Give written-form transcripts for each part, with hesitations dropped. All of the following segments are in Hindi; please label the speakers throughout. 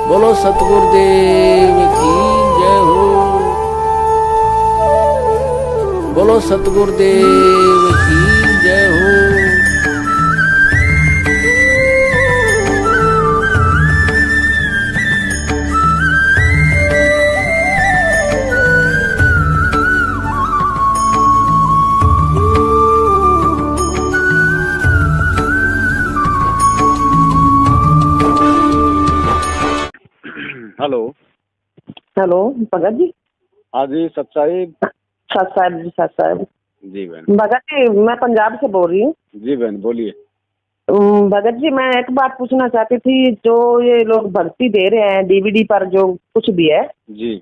Speaker 1: बोलो सतगुरुदेव की जय हो। बोलो सतगुरुदेव की जय हो।
Speaker 2: हेलो।
Speaker 3: हेलो भगत जी।
Speaker 2: हाँ जी सच्चाई।
Speaker 3: सत साहब जी, सत साहब
Speaker 2: जी बहन।
Speaker 3: भगत जी, मैं पंजाब से बोल रही हूँ।
Speaker 2: जी बहन बोलिए।
Speaker 3: भगत जी, मैं एक बात पूछना चाहती थी। जो ये लोग भर्ती दे रहे हैं डीवीडी पर, जो कुछ भी है,
Speaker 2: जी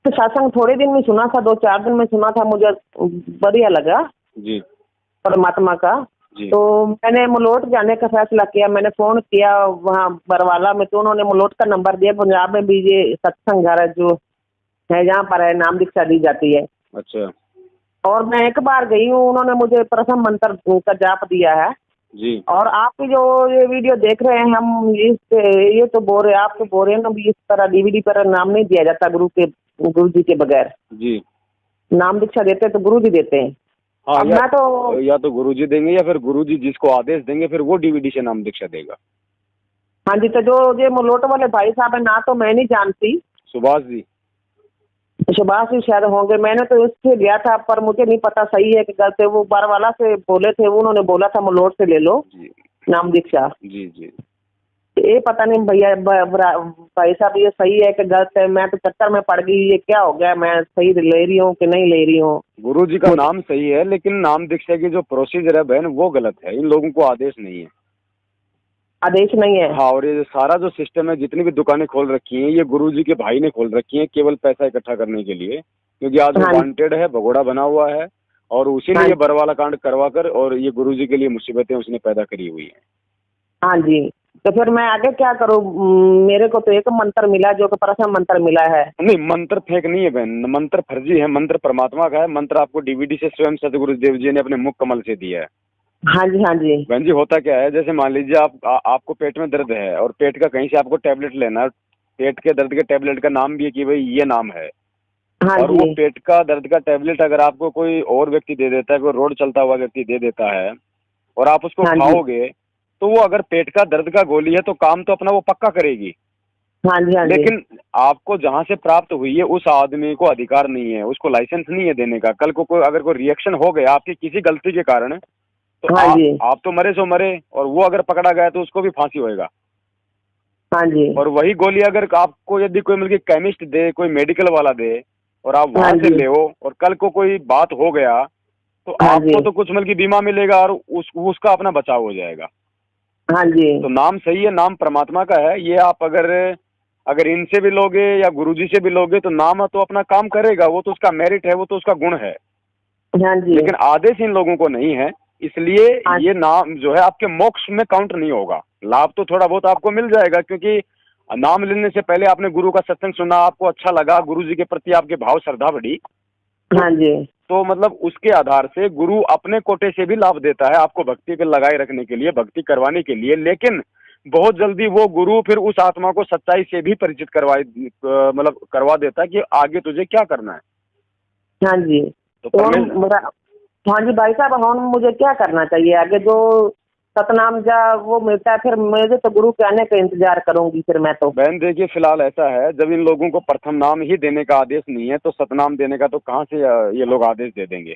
Speaker 3: तो सत्संग थोड़े दिन में सुना था, 2-4 दिन में सुना था, मुझे बढ़िया लगा
Speaker 2: जी
Speaker 3: परमात्मा का।
Speaker 2: जी
Speaker 3: तो मैंने मुलोट जाने का फैसला किया। मैंने फोन किया वहाँ बरवाला में, तो उन्होंने मुलोट का नंबर दिया। पंजाब में भी ये सत्संग घर है जो है, जहाँ पर है नाम दीक्षा दी जाती है।
Speaker 2: अच्छा।
Speaker 3: और मैं एक बार गई हूँ, उन्होंने मुझे प्रथम मंत्र का जाप दिया है।
Speaker 2: जी
Speaker 3: और आप जो ये वीडियो देख रहे हैं, हम ये तो बोल रहे, आप तो बोल रहे हैं ना भी इस तरह डीवीडी पर नाम नहीं दिया जाता गुरु जी के बगैर।
Speaker 2: जी।
Speaker 3: नाम दीक्षा देते तो गुरु जी देते हैं।
Speaker 2: हाँ,
Speaker 3: अब मैं तो
Speaker 2: या तो गुरुजी देंगे या फिर गुरुजी जिसको आदेश देंगे फिर वो डीवीडी से नाम दीक्षा देगा।
Speaker 3: हाँ जी, तो जो ये मुलोट वाले भाई साहब है ना, तो मैं नहीं जानती।
Speaker 2: सुभाष जी।
Speaker 3: सुभाष जी शायद होंगे। मैंने तो इससे लिया था, पर मुझे नहीं पता सही है कि गलत है। वो बारवाला से बोले थे, उन्होंने बोला था मुलोट से ले लो
Speaker 2: जी
Speaker 3: नाम दीक्षा।
Speaker 2: जी जी।
Speaker 3: ये पता नहीं भैया भाई साहब, ये सही है कि गलत है। मैं तो चक्कर में पड़ गई, ये क्या हो गया, मैं सही ले रही हूँ कि नहीं ले रही हूँ।
Speaker 2: गुरुजी का नाम सही है लेकिन नाम दीक्षा की जो प्रोसीजर है बहन वो गलत है। इन लोगों को आदेश नहीं है।
Speaker 3: आदेश नहीं है।
Speaker 2: हाँ, और ये सारा जो सिस्टम है, जितनी भी दुकानें खोल रखी हैं, ये गुरुजी के भाई ने खोल रखी हैं केवल पैसा इकट्ठा करने के लिए। क्योंकि आज वो
Speaker 3: हाँ
Speaker 2: वांटेड है, भगोड़ा बना हुआ है और उसी ने
Speaker 3: हाँ
Speaker 2: ये बरवाला कांड करवा कर और ये गुरुजी के लिए मुसीबतें उसने पैदा करी हुई हैं।
Speaker 3: हाँ जी। तो फिर मैं आगे क्या करूँ? मेरे को तो एक मंत्र मिला, जो कि प्रथम मंत्र मिला है।
Speaker 2: नहीं, मंत्र फेक नहीं है बहन, मंत्र फर्जी है। मंत्र परमात्मा का है। मंत्र आपको डीवीडी से स्वयं सतगुरुदेव जी ने अपने मुख कमल से दिया है।
Speaker 3: हाँ जी, हाँ जी।
Speaker 2: बहन जी, होता क्या है, जैसे मान लीजिए आपको पेट में दर्द है और पेट का कहीं से आपको टैबलेट लेना है। पेट के दर्द के टैबलेट का नाम भी है कि भाई ये नाम है।
Speaker 3: हाँ
Speaker 2: और वो
Speaker 3: जी,
Speaker 2: पेट का दर्द का टैबलेट अगर आपको कोई और व्यक्ति दे देता है, कोई रोड चलता हुआ व्यक्ति दे देता है और आप उसको
Speaker 3: हाँ जी,
Speaker 2: खाओगे, तो वो अगर पेट का दर्द का गोली है तो काम तो अपना वो पक्का करेगी।
Speaker 3: हाँ जी, हाँ जी,
Speaker 2: लेकिन आपको जहां से प्राप्त हुई है उस आदमी को अधिकार नहीं है, उसको लाइसेंस नहीं है देने का। कल को कोई अगर कोई रिएक्शन हो गया आपकी किसी गलती के कारण, तो
Speaker 3: हाँ जी,
Speaker 2: आप तो मरे सो मरे, और वो अगर पकड़ा गया तो उसको भी फांसी होएगा।
Speaker 3: हाँ जी,
Speaker 2: और वही गोली अगर आपको यदि कोई मतलब केमिस्ट दे, कोई मेडिकल वाला दे और आप
Speaker 3: हाँ
Speaker 2: वहां से
Speaker 3: जी,
Speaker 2: ले और कल को कोई बात हो गया तो
Speaker 3: हाँ
Speaker 2: आपको
Speaker 3: जी,
Speaker 2: तो कुछ मतलब बीमा मिलेगा और उसका अपना बचाव हो जाएगा।
Speaker 3: हाँ जी,
Speaker 2: तो नाम सही है, नाम परमात्मा का है। ये आप अगर अगर इनसे भी लोगे या गुरुजी से भी लोगे तो नाम तो अपना काम करेगा, वो तो उसका मेरिट है, वो तो उसका गुण है।
Speaker 3: हाँ जी,
Speaker 2: लेकिन आदेश इन लोगों को नहीं है, इसलिए
Speaker 3: हाँ
Speaker 2: ये नाम जो है आपके मोक्ष में काउंट नहीं होगा। लाभ तो थोड़ा बहुत आपको मिल जाएगा, क्योंकि नाम लेने से पहले आपने गुरु का सत्संग सुना, आपको अच्छा लगा, गुरु जी के प्रति आपके भाव श्रद्धा बढ़ी,
Speaker 3: हाँ जी,
Speaker 2: तो मतलब उसके आधार से गुरु अपने कोटे से भी लाभ देता है आपको भक्ति पे लगाए रखने के लिए, भक्ति करवाने के लिए। लेकिन बहुत जल्दी वो गुरु फिर उस आत्मा को सच्चाई से भी परिचित मतलब करवा देता है कि आगे तुझे क्या करना है।
Speaker 3: हाँ जी।
Speaker 2: तो
Speaker 3: तो
Speaker 2: परमेश्वर।
Speaker 3: हाँ जी भाई साहब, हम मुझे क्या करना चाहिए आगे? जो सतनाम जा वो मिलता है, फिर मुझे तो गुरु के आने का इंतजार करूंगी फिर मैं तो।
Speaker 2: बहन देखिए, फिलहाल ऐसा है, जब इन लोगों को प्रथम नाम ही देने का आदेश नहीं है तो सतनाम देने का तो कहाँ से ये लोग आदेश दे देंगे।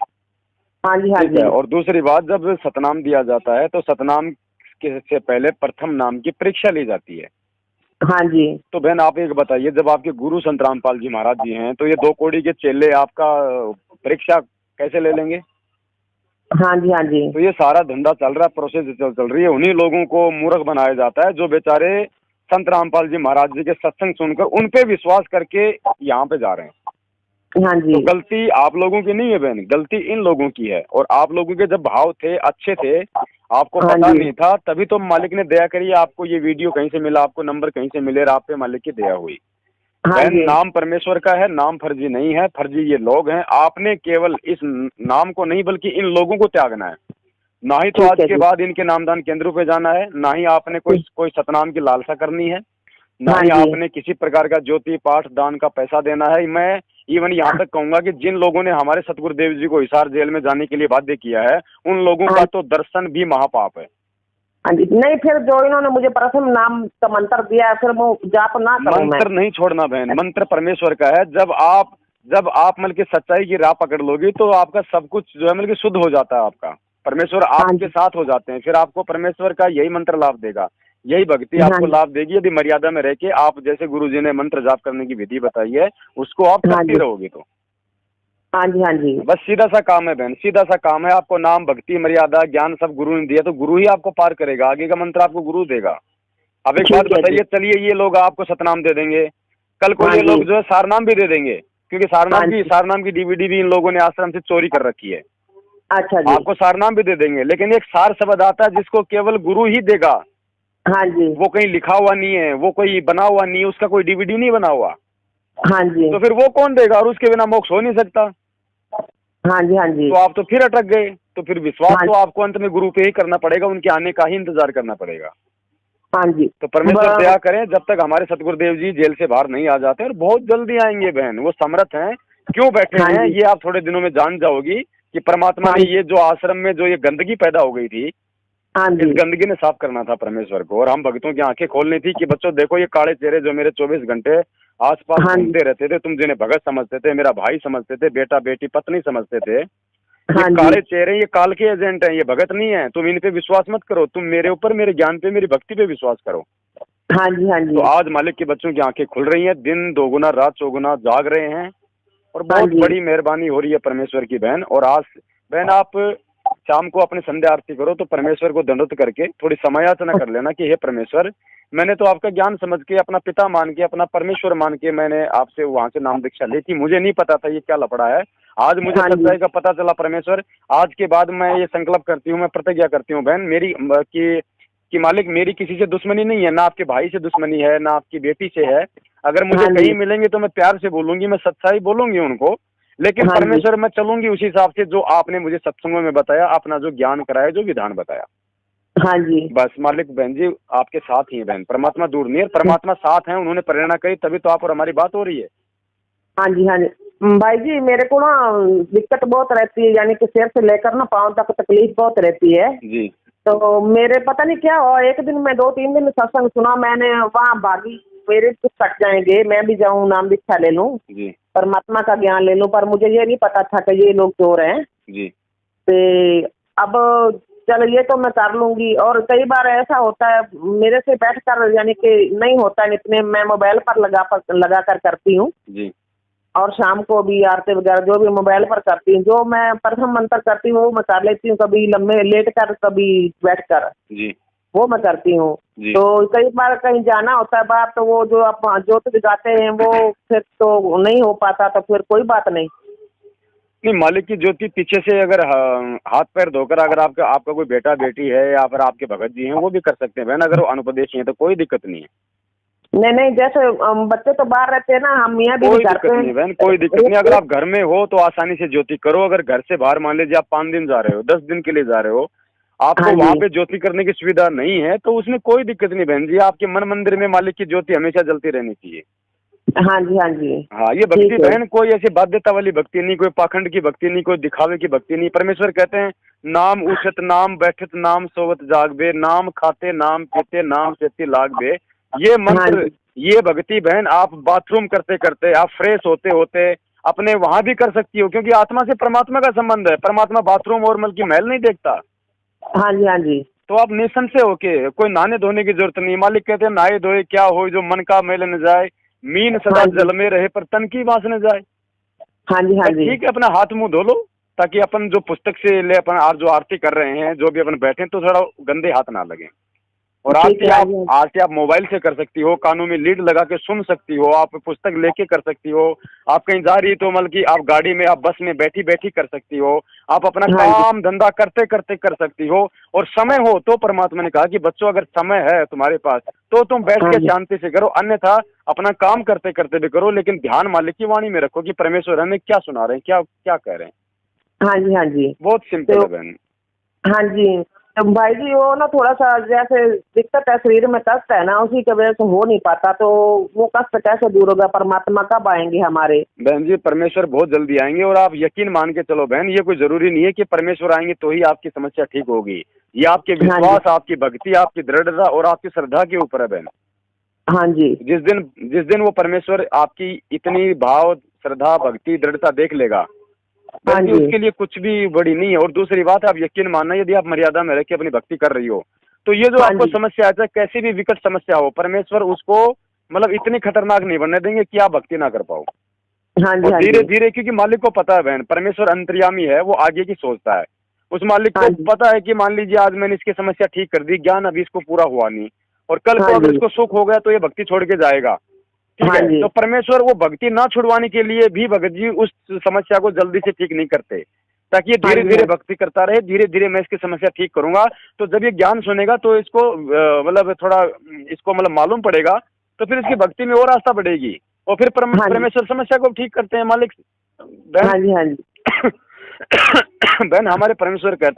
Speaker 3: हाँ जी, हाँ
Speaker 2: ठीक
Speaker 3: जी,
Speaker 2: है। और दूसरी बात, जब सतनाम दिया जाता है तो सतनाम के से पहले प्रथम नाम की परीक्षा ली जाती है।
Speaker 3: हाँ जी,
Speaker 2: तो बहन आप एक बताइए, जब आपके गुरु संत रामपाल जी महाराज जी हैं तो ये 2 कौड़ी के चेले आपका परीक्षा कैसे ले लेंगे?
Speaker 3: हाँ जी, हाँ जी,
Speaker 2: तो ये सारा धंधा चल रहा है, प्रोसेस चल रही है। उन्हीं लोगों को मूर्ख बनाया जाता है जो बेचारे संत रामपाल जी महाराज जी के सत्संग सुनकर उन पे विश्वास करके यहाँ पे जा रहे हैं।
Speaker 3: हाँ
Speaker 2: तो
Speaker 3: जी,
Speaker 2: गलती आप लोगों की नहीं है बहन, गलती इन लोगों की है। और आप लोगों के जब भाव थे, अच्छे थे, आपको
Speaker 3: हाँ
Speaker 2: पता
Speaker 3: जी,
Speaker 2: नहीं था, तभी तो मालिक ने दया करी। आपको ये वीडियो कहीं से मिला, आपको नंबर कहीं से मिले और आप पे मालिक की दया हुई।
Speaker 3: हाँ
Speaker 2: बहन
Speaker 3: जी,
Speaker 2: नाम परमेश्वर का है, नाम फर्जी नहीं है। फर्जी ये लोग हैं। आपने केवल इस नाम को नहीं बल्कि इन लोगों को त्यागना है। ना ही तो
Speaker 3: ठीक
Speaker 2: आज
Speaker 3: है
Speaker 2: के
Speaker 3: जी,
Speaker 2: बाद इनके नामदान केंद्रों पे जाना है, ना ही आपने कोई सतनाम की लालसा करनी है। ना
Speaker 3: हाँ
Speaker 2: ही
Speaker 3: जी।
Speaker 2: आपने किसी प्रकार का ज्योति पाठ दान का पैसा देना है। मैं इवन यहाँ तक कहूंगा कि जिन लोगों ने हमारे सतगुरुदेव जी को हिसार जेल में जाने के लिए बाध्य किया है, उन लोगों
Speaker 3: हाँ
Speaker 2: का तो दर्शन भी महापाप है।
Speaker 3: हाँ जी। नहीं, फिर जो इन्होंने मुझे प्रथम नाम का मंत्र दिया है, फिर वो जाप ना करूं मैं?
Speaker 2: मंत्र नहीं छोड़ना बहन, मंत्र परमेश्वर का है। जब आप मतलब कि सच्चाई की राह पकड़ लोगी तो आपका सब कुछ जो है मतलब कि शुद्ध हो जाता है। आपका परमेश्वर
Speaker 3: हाँ
Speaker 2: आपके
Speaker 3: जी।
Speaker 2: साथ हो जाते हैं। फिर आपको परमेश्वर का यही मंत्र लाभ देगा, यही भक्ति
Speaker 3: हाँ
Speaker 2: आपको
Speaker 3: जी।
Speaker 2: लाभ देगी, यदि मर्यादा में रह के आप जैसे गुरु जी ने मंत्र जाप करने की विधि बताई है उसको आप
Speaker 3: हाँ
Speaker 2: करती
Speaker 3: जी।
Speaker 2: रहोगी तो
Speaker 3: हाँ जी। हाँ जी।
Speaker 2: बस सीधा सा काम है बहन, सीधा सा काम है। आपको नाम भक्ति मर्यादा ज्ञान सब गुरु ने दिया, तो गुरु ही आपको पार करेगा, आगे का मंत्र आपको गुरु देगा। अब एक बात
Speaker 3: ठीक है जी।
Speaker 2: बताइए, चलिए ये लोग आपको सतनाम दे देंगे, कल को
Speaker 3: हाँ
Speaker 2: ये
Speaker 3: जी।
Speaker 2: लोग जो है सारनाम भी दे देंगे, क्योंकि
Speaker 3: हाँ जी।
Speaker 2: सारनाम की डीवीडी भी इन लोगों ने आश्रम से चोरी कर रखी है।
Speaker 3: अच्छा जी।
Speaker 2: आपको सारनाम भी दे देंगे, लेकिन एक सार शब्द आता है जिसको केवल गुरु ही देगा।
Speaker 3: हाँ जी।
Speaker 2: वो कहीं लिखा हुआ नहीं है, वो कोई बना हुआ नहीं है, उसका कोई डीवीडी नहीं बना हुआ,
Speaker 3: हाँ जी।
Speaker 2: तो फिर वो कौन देगा? और उसके बिना मोक्ष हो नहीं सकता।
Speaker 3: हाँ जी। हाँ जी।
Speaker 2: तो आप तो फिर अटक गए। तो फिर विश्वास
Speaker 3: हाँ
Speaker 2: तो आपको अंत में गुरु पे ही करना पड़ेगा, उनके आने का ही इंतजार करना पड़ेगा।
Speaker 3: हाँ जी।
Speaker 2: तो परमेश्वर दया करें जब तक हमारे सतगुरुदेव जी जेल से बाहर नहीं आ जाते, और बहुत जल्दी आएंगे बहन, वो समर्थ हैं। क्यों बैठे
Speaker 3: हाँ
Speaker 2: हैं
Speaker 3: जी।
Speaker 2: ये आप थोड़े दिनों में जान जाओगी कि परमात्मा
Speaker 3: हाँ
Speaker 2: ने
Speaker 3: जी।
Speaker 2: ये जो आश्रम में जो ये गंदगी पैदा हो गई थी,
Speaker 3: हाँ
Speaker 2: इस
Speaker 3: जी।
Speaker 2: गंदगी ने साफ करना था परमेश्वर को, और हम भक्तों की आंखें खोलनी थी कि बच्चों देखो ये काले चेहरे जो मेरे 24 घंटे आसपास
Speaker 3: हाँ जी।
Speaker 2: घूमते रहते थे, तुम जिन्हें भगत समझते थे, मेरा भाई समझते थे, बेटा बेटी पत्नी समझते थे, ये
Speaker 3: हाँ जी।
Speaker 2: काले चेहरे ये काल के एजेंट हैं, ये भगत नहीं है। तुम इन पे विश्वास मत करो, तुम मेरे ऊपर, मेरे ज्ञान पे, मेरी भक्ति पे विश्वास करो।
Speaker 3: हाँ जी। हाँ जी।
Speaker 2: तो आज मालिक के बच्चों की आंखें खुल रही हैं, दिन दोगुना रात चौगुना जाग रहे हैं, और
Speaker 3: हाँ
Speaker 2: बहुत
Speaker 3: जी।
Speaker 2: बड़ी मेहरबानी हो रही है परमेश्वर की बहन। और आज बहन आप शाम को अपनी संध्या आरती करो तो परमेश्वर को दंडवत करके थोड़ी समयाचना कर लेना कि हे परमेश्वर, मैंने तो आपका ज्ञान समझ के, अपना पिता मान के, अपना परमेश्वर मान के मैंने आपसे वहां से नाम दीक्षा ली थी, मुझे नहीं पता था ये क्या लफड़ा है। आज मुझे
Speaker 3: हाँ जी।
Speaker 2: सच्चाई का पता चला परमेश्वर। आज के बाद मैं ये संकल्प करती हूँ, मैं प्रतिज्ञा करती हूँ बहन मेरी कि मालिक मेरी किसी से दुश्मनी नहीं है, ना आपके भाई से दुश्मनी है, ना आपकी बेटी से है। अगर मुझे
Speaker 3: हाँ जी।
Speaker 2: कहीं मिलेंगे तो मैं प्यार से बोलूंगी, मैं सच्चाई बोलूंगी उनको, लेकिन
Speaker 3: हाँ जी।
Speaker 2: परमेश्वर मैं चलूंगी उसी हिसाब से जो आपने मुझे सत्संगों में बताया, अपना जो ज्ञान कराया, जो विधान बताया।
Speaker 3: हाँ जी।
Speaker 2: बस मालिक बहन जी आपके साथ ही है बहन, परमात्मा दूर नहीं है, परमात्मा साथ है, उन्होंने प्रेरणा करी तभी तो आप और हमारी बात हो रही है।
Speaker 3: हाँ जी। हाँ जी। भाई जी, मेरे को ना दिक्कत बहुत रहती है, यानी कि सिर से लेकर ना पाँव तक तकलीफ बहुत रहती है।
Speaker 2: जी
Speaker 3: तो मेरे पता नहीं क्या हुआ, एक दिन मैं 2-3 दिन सत्संग सुना मैंने, वहाँ भागी मेरे कुछ कट जाएंगे, मैं भी जाऊँ नाम दीक्षा ले लूँ,
Speaker 2: जी
Speaker 3: परमात्मा का ज्ञान ले लूँ, पर मुझे ये नहीं पता था कि ये लोग चोर हैं।
Speaker 2: जी
Speaker 3: तो अब चलो ये तो मैं कर लूंगी। और कई बार ऐसा होता है मेरे से बैठकर, यानी कि नहीं होता है, इतने मैं मोबाइल पर लगा कर करती हूँ,
Speaker 2: जी
Speaker 3: और शाम को भी आरती वगैरह जो भी मोबाइल पर करती हूँ, जो मैं प्रथम मंत्र करती हूँ वो मैं कर लेती हूँ, कभी लम्बे लेट कर कभी बैठ कर,
Speaker 2: जी
Speaker 3: वो मैं करती हूँ।
Speaker 2: जी।
Speaker 3: तो कई बार कहीं जाना होता है बात, तो वो जो आप ज्योत जगाते हैं वो फिर तो नहीं हो पाता, तो फिर कोई बात नहीं।
Speaker 2: नहीं, मालिक की ज्योति पीछे से अगर हाथ पैर धोकर अगर आपका कोई बेटा बेटी है या फिर आपके भगत जी हैं वो भी कर सकते हैं बहन, अगर वो अनुपदेश हैं तो कोई दिक्कत नहीं है।
Speaker 3: नहीं, जैसे बच्चे तो बाहर रहते हैं ना, हम मियाँ भी
Speaker 2: कोई
Speaker 3: करते
Speaker 2: दिक्कत
Speaker 3: हैं।
Speaker 2: नहीं बहन, कोई दिक्कत नहीं। अगर आप घर में हो तो आसानी से ज्योति करो, अगर घर से बाहर मान लीजिए आप 5 दिन जा रहे हो, 10 दिन के लिए जा रहे हो, आपको
Speaker 3: हाँ
Speaker 2: वहां
Speaker 3: जी।
Speaker 2: पे ज्योति करने की सुविधा नहीं है तो उसमें कोई दिक्कत नहीं बहन जी। आपके मन मंदिर में मालिक की ज्योति हमेशा जलती रहनी चाहिए।
Speaker 3: हाँ जी। हाँ जी।
Speaker 2: हाँ, ये भक्ति
Speaker 3: ठीक है।
Speaker 2: बहन कोई ऐसी बाध्यता वाली भक्ति नहीं, कोई पाखंड की भक्ति नहीं, कोई दिखावे की भक्ति नहीं। परमेश्वर कहते हैं नाम उठत नाम बैठत नाम सोवत जागबे, नाम खाते नाम पीते नाम सेती लागबे। ये मंत्र,
Speaker 3: हाँ जी।
Speaker 2: ये भक्ति बहन आप बाथरूम करते करते, आप फ्रेश होते होते अपने वहां भी कर सकती हो, क्योंकि आत्मा से परमात्मा का संबंध है। परमात्मा बाथरूम और मल की महल नहीं देखता।
Speaker 3: हाँ जी। हाँ जी।
Speaker 2: तो आप निसंशय होके, कोई नहाने धोने की जरूरत नहीं। मालिक कहते हैं नहाए धोए क्या हो, जो मन का मेल न जाए, मीन सदा
Speaker 3: हाँ जी।
Speaker 2: जल में रहे पर तन की बांस न जाए।
Speaker 3: हाँ जी। हाँ जी।
Speaker 2: ठीक है, अपना हाथ मुंह धो लो, ताकि अपन जो पुस्तक से ले अपन जो आरती कर रहे हैं, जो भी अपन बैठे तो थोड़ा गंदे हाथ ना लगे। और
Speaker 3: ठीक है।
Speaker 2: आरती आप मोबाइल से कर सकती हो, कानों में लीड लगा के सुन सकती हो, आप पुस्तक लेके कर सकती हो, आप कहीं जा रही तो मतलब कि आप गाड़ी में, आप बस में बैठी बैठी कर सकती हो, आप अपना
Speaker 3: हाँ जी।
Speaker 2: काम धंधा करते करते कर सकती हो। और समय हो तो परमात्मा ने कहा कि बच्चों अगर समय है तुम्हारे पास तो तुम बैठ
Speaker 3: हाँ
Speaker 2: के
Speaker 3: जी।
Speaker 2: शांति से करो, अन्यथा अपना काम करते करते भी करो, लेकिन ध्यान मालिक की वाणी में रखो कि परमेश्वर हमें क्या सुना रहे हैं, क्या क्या कह रहे हैं।
Speaker 3: हाँ जी। हाँ जी।
Speaker 2: बहुत सिंपल
Speaker 3: तो
Speaker 2: है बहन।
Speaker 3: हाँ जी, भाई जी वो ना थोड़ा सा जैसे दिक्कत है, शरीर में कष्ट है ना, उसी की वजह से हो नहीं पाता, तो वो कष्ट कैसे दूर होगा? परमात्मा कब आएंगे हमारे?
Speaker 2: बहन जी परमेश्वर बहुत जल्दी आएंगे, और आप यकीन मान के चलो बहन, ये कोई जरूरी नहीं है कि परमेश्वर आएंगे तो ही आपकी समस्या ठीक होगी। ये आपके विश्वास, आपकी भक्ति, आपकी दृढ़ता और आपकी श्रद्धा के ऊपर है बहन।
Speaker 3: हाँ जी।
Speaker 2: जिस दिन वो परमेश्वर आपकी इतनी भाव, श्रद्धा, भक्ति, दृढ़ता देख लेगा बहन जी, उसके लिए कुछ भी बड़ी नहीं है। और दूसरी बात है, आप यकीन मानना, यदि आप मर्यादा में रह के अपनी भक्ति कर रही हो तो ये जो आपको समस्या है, चाहे कैसी भी विकट समस्या हो, परमेश्वर उसको मतलब इतनी खतरनाक नहीं बनने देंगे कि आप भक्ति ना कर पाओ।
Speaker 3: हाँ जी।
Speaker 2: धीरे धीरे, क्योंकि मालिक को पता है बहन, परमेश्वर अंतर्यामी है, वो आगे की सोचता है। उस मालिक को पता है कि मान लीजिए आज मैंने इसकी समस्या ठीक कर दी, ज्ञान अभी इसको पूरा हुआ नहीं, और कल को अगर इसको सुख हो गया तो ये भक्ति छोड़ के जाएगा, ठीक है। तो परमेश्वर वो भक्ति ना छुड़वाने के लिए भी भगत जी उस समस्या को जल्दी से ठीक नहीं करते, ताकि ये धीरे धीरे भक्ति करता रहे। धीरे धीरे मैं इसकी समस्या ठीक करूंगा, तो जब ये ज्ञान सुनेगा तो इसको मतलब थोड़ा इसको मतलब मालूम पड़ेगा, तो फिर इसकी भक्ति में और आस्था बढ़ेगी, और फिर परमेश्वर समस्या को ठीक करते हैं मालिक। बहन, बहन हमारे परमेश्वर कहते हैं